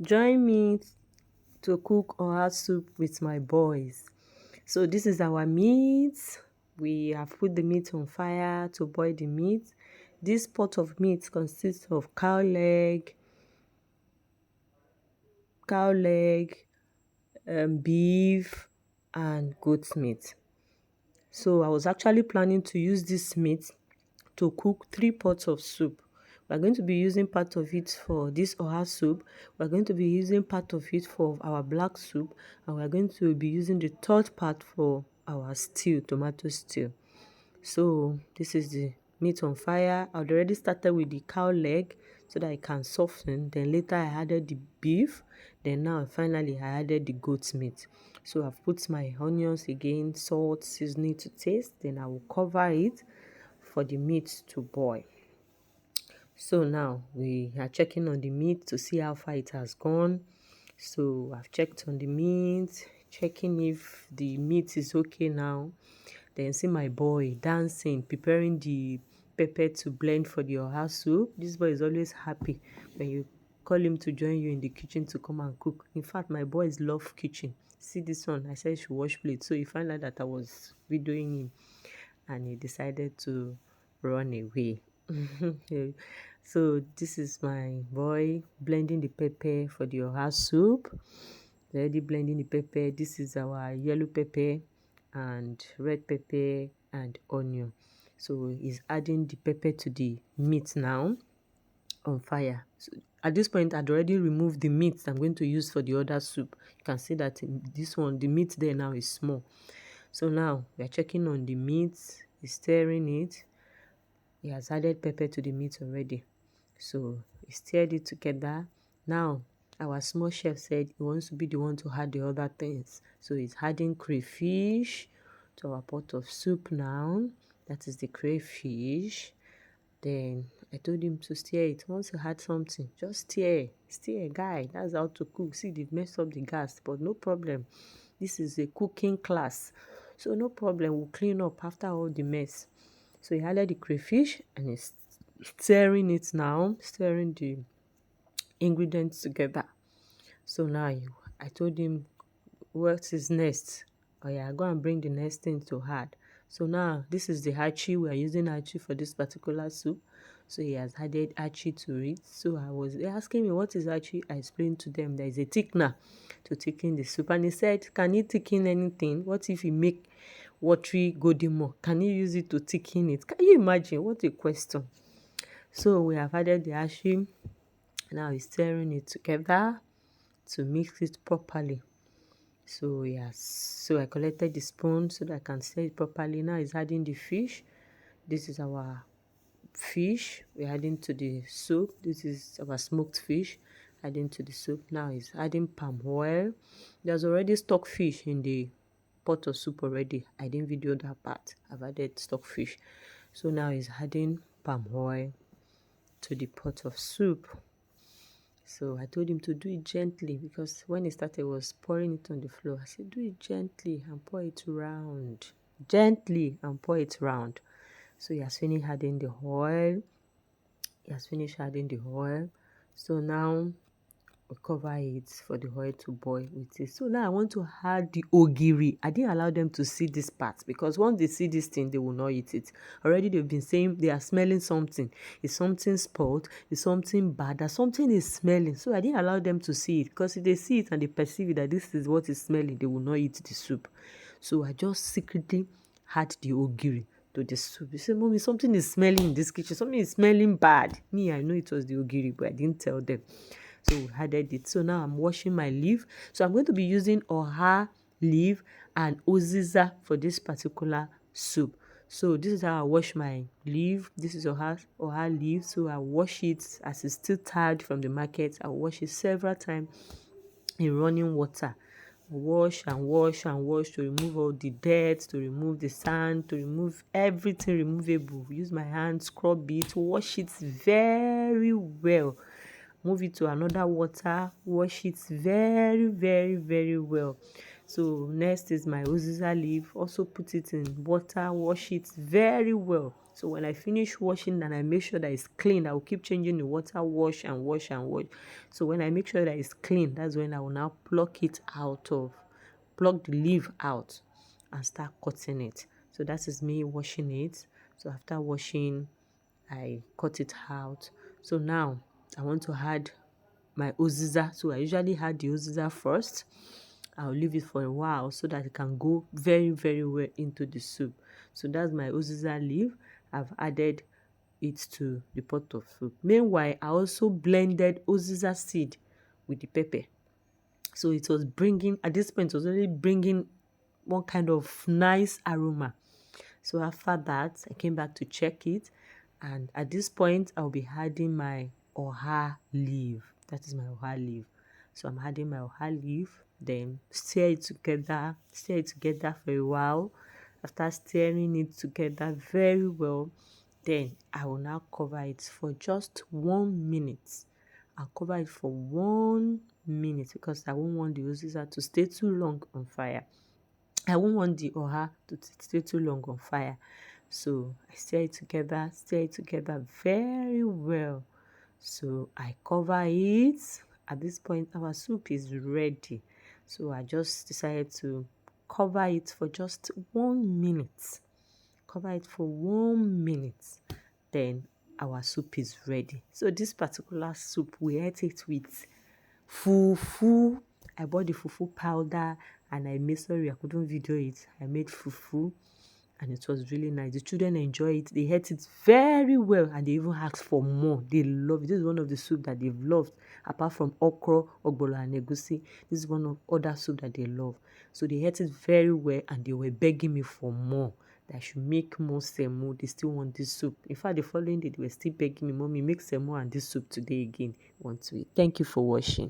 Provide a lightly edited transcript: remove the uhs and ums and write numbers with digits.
Join me to cook oha soup with my boys. So this is our meat. We have put the meat on fire to boil the meat. This pot of meat consists of cow leg, beef, and goat meat. So I was actually planning to use this meat to cook 3 pots of soup. We're going to be using part of it for this oha soup. We're going to be using part of it for our black soup. And we're going to be using the third part for our stew, tomato stew. So this is the meat on fire. I'd already started with the cow leg so that it can soften. Then later I added the beef. Then now finally I added the goat meat. So I've put my onions again, salt, seasoning to taste. Then I will cover it for the meat to boil. So now we are checking on the meat to see how far it has gone. So I've checked on the meat, checking if the meat is okay now. Then see my boy dancing, preparing the pepper to blend for the oha soup. This boy is always happy when you call him to join you in the kitchen to come and cook. In fact, my boys love kitchen. See this one, I said he should wash plate. So he found out that I was videoing him and he decided to run away. So this is my boy blending the pepper for the oha soup. Already blending the pepper. This is our yellow pepper and red pepper and onion. So he's adding the pepper to the meat now on fire. So at this point, I'd already removed the meat I'm going to use for the other soup. You can see that in this one, the meat there now is small. So now we are checking on the meat. He's stirring it. He has added pepper to the meat already. So he stirred it together. Now our small chef said he wants to be the one to add the other things. So he's adding crayfish to our pot of soup now. That is the crayfish. Then I told him to stir it. Once you had something, just stir, guy. That's how to cook. See, they've messed up the gas, but no problem. This is a cooking class, so no problem. We'll clean up after all the mess. So he added the crayfish and he's stirring it now, stirring the ingredients together. So now I told him, what is next? Oh yeah, go and bring the next thing to add. So now this is the achi. We are using achi for this particular soup. So he has added achi to it. So I was asking me, what is achi? I explained to them there is a thickener to thicken the soup. And he said, can you thicken anything? What if you make watery godimo? Can you use it to thicken it? Can you imagine? What a question. So we have added the achi. Now he's stirring it together to mix it properly. So yes, so I collected the spoon so that I can stir it properly. Now he's adding the fish. This is our fish. We're adding to the soup. This is our smoked fish. Adding to the soup. Now he's adding palm oil. There's already stock fish in the pot of soup already. I didn't video that part. I've added stock fish. So now he's adding palm oil to the pot of soup. So I told him to do it gently because when he started, he was pouring it on the floor. I said, do it gently and pour it round. Gently and pour it round. So he has finished adding the oil. So now we cover it for the oil to boil with it. So now I want to add the ogiri. I didn't allow them to see this part because once they see this thing, they will not eat it. Already they've been saying they are smelling something. Is something spoiled? Is something bad? That something is smelling. So I didn't allow them to see it because if they see it and they perceive it that this is what is smelling, they will not eat the soup. So I just secretly add the ogiri to the soup. They say, Mommy, something is smelling in this kitchen. Something is smelling bad. Me, I know it was the ogiri, but I didn't tell them. So we added it. So now I'm washing my leaf. So I'm going to be using oha leaf and oziza for this particular soup. So this is how I wash my leaf. This is oha leaf. So I wash it as it's still tired from the market. I wash it several times in running water. Wash and wash and wash to remove all the dirt, to remove the sand, to remove everything removable. Use my hand, scrub it, wash it very well. Move it to another water, wash it very, very, very well. So next is my uziza leaf. Also put it in water, wash it very well So when I finish washing and I make sure that it's clean, I will keep changing the water, wash and wash and wash. So when I make sure that it's clean, that's when I will now pluck the leaf out and start cutting it. So that is me washing it. So after washing, I cut it out. So now I want to add my uziza. So I usually add the uziza first. I'll leave it for a while so that it can go very, very well into the soup. So that's my uziza leaf. I've added it to the pot of soup. Meanwhile, I also blended uziza seed with the pepper. So it was bringing, at this point, it was only bringing one kind of nice aroma. So after that, I came back to check it. And at this point, I'll be adding my oha leaf. That is my oha leaf. So I'm adding my oha leaf, then stir it together for a while. After stirring it together very well, then I will now cover it for just 1 minute. I'll cover it for 1 minute because I won't want the uziza to stay too long on fire. I won't want the oha to stay too long on fire. So I stir it together very well. So I cover it. At this point, our soup is ready. So I just decided to cover it for just 1 minute. Cover it for 1 minute. Then our soup is ready. So this particular soup, we ate it with fufu. I bought the fufu powder and I I couldn't video it. I made fufu and it was really nice. The children enjoy it. They ate it very well and they even asked for more. They love it. This is one of the soup that they've loved. Apart from okra, ogbono and egusi, this is one of other soup that they love. So they ate it very well and they were begging me for more. That I should make more semo. They still want this soup. In fact, the following day, they were still begging me, Mommy, make semo and this soup today again. Want to eat. Thank you for watching.